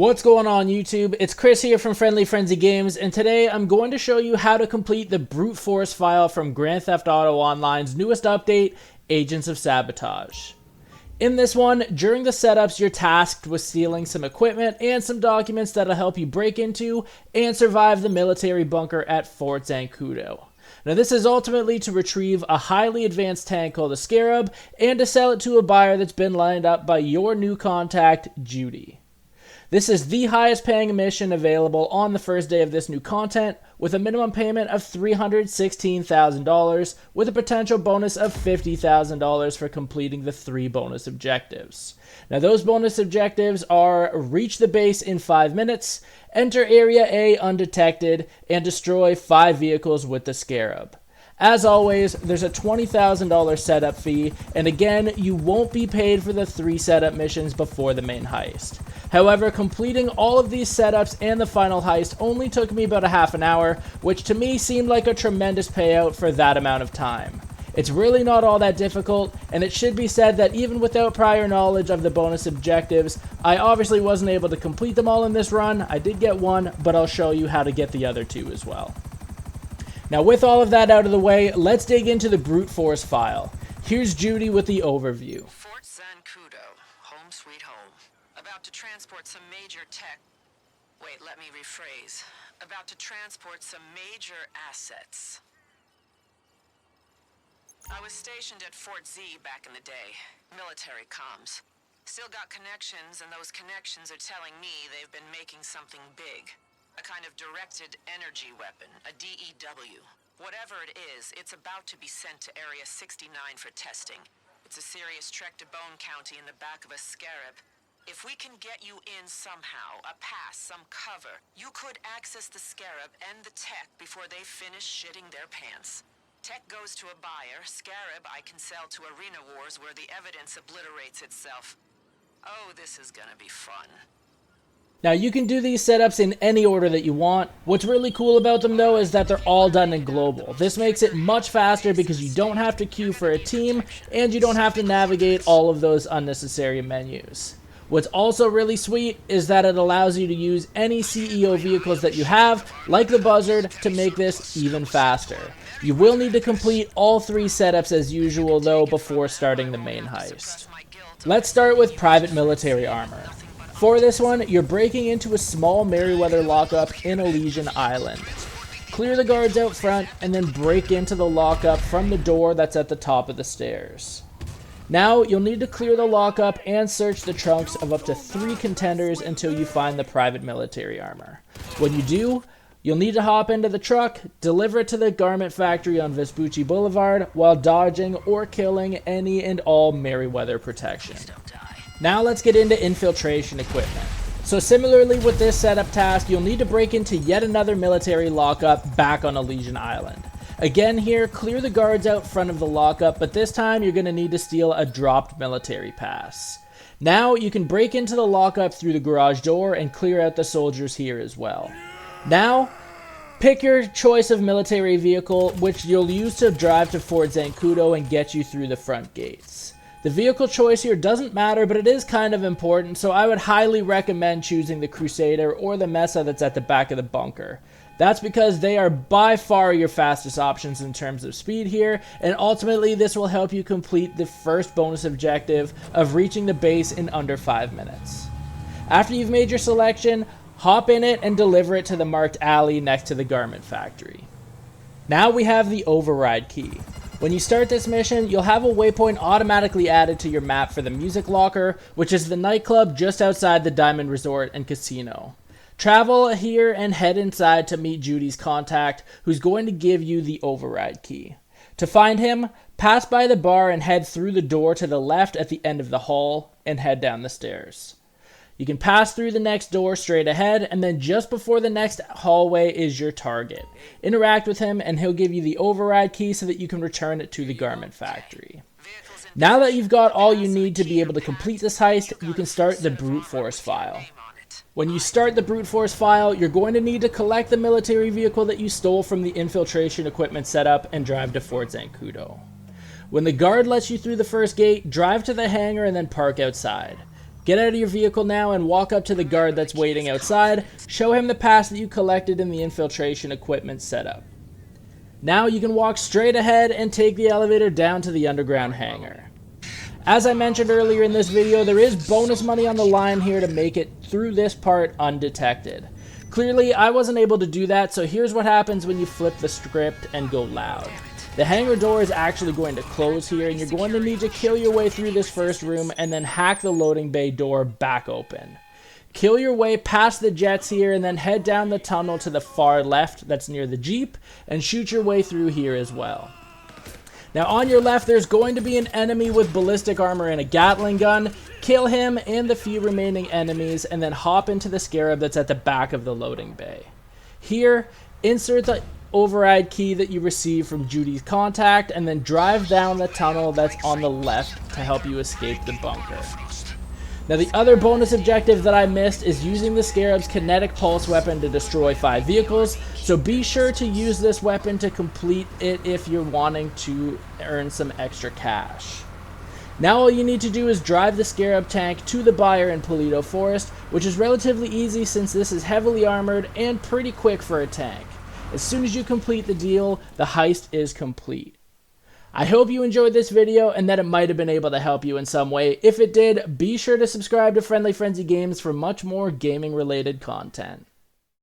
What's going on YouTube? It's Chris here from Friendly Frenzy Games, and today I'm going to show you how to complete the brute force file from Grand Theft Auto Online's newest update, Agents of Sabotage. In this one, during the setups, you're tasked with stealing some equipment and some documents that'll help you break into and survive the military bunker at Fort Zancudo. Now this is ultimately to retrieve a highly advanced tank called the Scarab and to sell it to a buyer that's been lined up by your new contact, Judy. This is the highest paying mission available on the first day of this new content, with a minimum payment of $316,000 with a potential bonus of $50,000 for completing the 3 bonus objectives. Now those bonus objectives are reach the base in 5 minutes, enter Area A undetected, and destroy 5 vehicles with the Scarab. As always, there's a $20,000 setup fee, and again, you won't be paid for the 3 setup missions before the main heist. However, completing all of these setups and the final heist only took me about a half an hour, which to me seemed like a tremendous payout for that amount of time. It's really not all that difficult, and it should be said that even without prior knowledge of the bonus objectives, I obviously wasn't able to complete them all in this run. I did get one, but I'll show you how to get the other 2 as well. Now with all of that out of the way, let's dig into the brute force file. Here's Judy with the overview. Fort Zancudo, home sweet home. About to transport some major tech. Wait, let me rephrase. About to transport some major assets. I was stationed at Fort Z back in the day. Military comms. Still got connections, and those connections are telling me they've been making something big. A kind of directed energy weapon, a DEW. Whatever it is, it's about to be sent to Area 69 for testing. It's a serious trek to Bone County in the back of a Scarab. If we can get you in somehow, a pass, some cover, you could access the Scarab and the tech before they finish shitting their pants. Tech goes to a buyer, Scarab I can sell to Arena Wars where the evidence obliterates itself. Oh, this is gonna be fun. Now you can do these setups in any order that you want. What's really cool about them though is that they're all done in global. This makes it much faster because you don't have to queue for a team and you don't have to navigate all of those unnecessary menus. What's also really sweet is that it allows you to use any CEO vehicles that you have, like the Buzzard, to make this even faster. You will need to complete all 3 setups as usual though before starting the main heist. Let's start with private military armor. For this one, you're breaking into a small Merryweather lockup in Elysian Island. Clear the guards out front and then break into the lockup from the door that's at the top of the stairs. Now, you'll need to clear the lockup and search the trunks of up to 3 contenders until you find the private military armor. When you do, you'll need to hop into the truck, deliver it to the garment factory on Vespucci Boulevard while dodging or killing any and all Merryweather protection. Now let's get into infiltration equipment. So similarly with this setup task, you'll need to break into yet another military lockup back on Elysian Island. Again here, clear the guards out front of the lockup, but this time you're going to need to steal a dropped military pass. Now you can break into the lockup through the garage door and clear out the soldiers here as well. Now, pick your choice of military vehicle, which you'll use to drive to Fort Zancudo and get you through the front gates. The vehicle choice here doesn't matter, but it is kind of important, so I would highly recommend choosing the Crusader or the Mesa that's at the back of the bunker. That's because they are by far your fastest options in terms of speed here, and ultimately this will help you complete the first bonus objective of reaching the base in under 5 minutes. After you've made your selection, hop in it and deliver it to the marked alley next to the garment factory. Now we have the override key. When you start this mission, you'll have a waypoint automatically added to your map for the Music Locker, which is the nightclub just outside the Diamond Resort and Casino. Travel here and head inside to meet Judy's contact, who's going to give you the override key. To find him, pass by the bar and head through the door to the left at the end of the hall and head down the stairs. You can pass through the next door straight ahead, and then just before the next hallway is your target. Interact with him and he'll give you the override key so that you can return it to the garment factory. Now that you've got all you need to be able to complete this heist, you can start the brute force file. When you start the brute force file, you're going to need to collect the military vehicle that you stole from the infiltration equipment setup and drive to Fort Zancudo. When the guard lets you through the first gate, drive to the hangar and then park outside. Get out of your vehicle now and walk up to the guard that's waiting outside. Show him the pass that you collected in the infiltration equipment setup. Now you can walk straight ahead and take the elevator down to the underground hangar. As I mentioned earlier in this video, there is bonus money on the line here to make it through this part undetected. Clearly, I wasn't able to do that, so here's what happens when you flip the script and go loud. The hangar door is actually going to close here, and you're going to need to kill your way through this first room and then hack the loading bay door back open. Kill your way past the jets here and then head down the tunnel to the far left that's near the Jeep and shoot your way through here as well. Now on your left there's going to be an enemy with ballistic armor and a Gatling gun. Kill him and the few remaining enemies and then hop into the scarab that's at the back of the loading bay. Here, insert the override key that you received from Judy's contact and then drive down the tunnel that's on the left to help you escape the bunker. Now the other bonus objective that I missed is using the Scarab's kinetic pulse weapon to destroy 5 vehicles, so be sure to use this weapon to complete it if you're wanting to earn some extra cash. Now all you need to do is drive the Scarab tank to the buyer in Paleto Forest, which is relatively easy since this is heavily armored and pretty quick for a tank. As soon as you complete the deal, the heist is complete. I hope you enjoyed this video and that it might have been able to help you in some way. If it did, be sure to subscribe to Friendly Frenzy Games for much more gaming related content.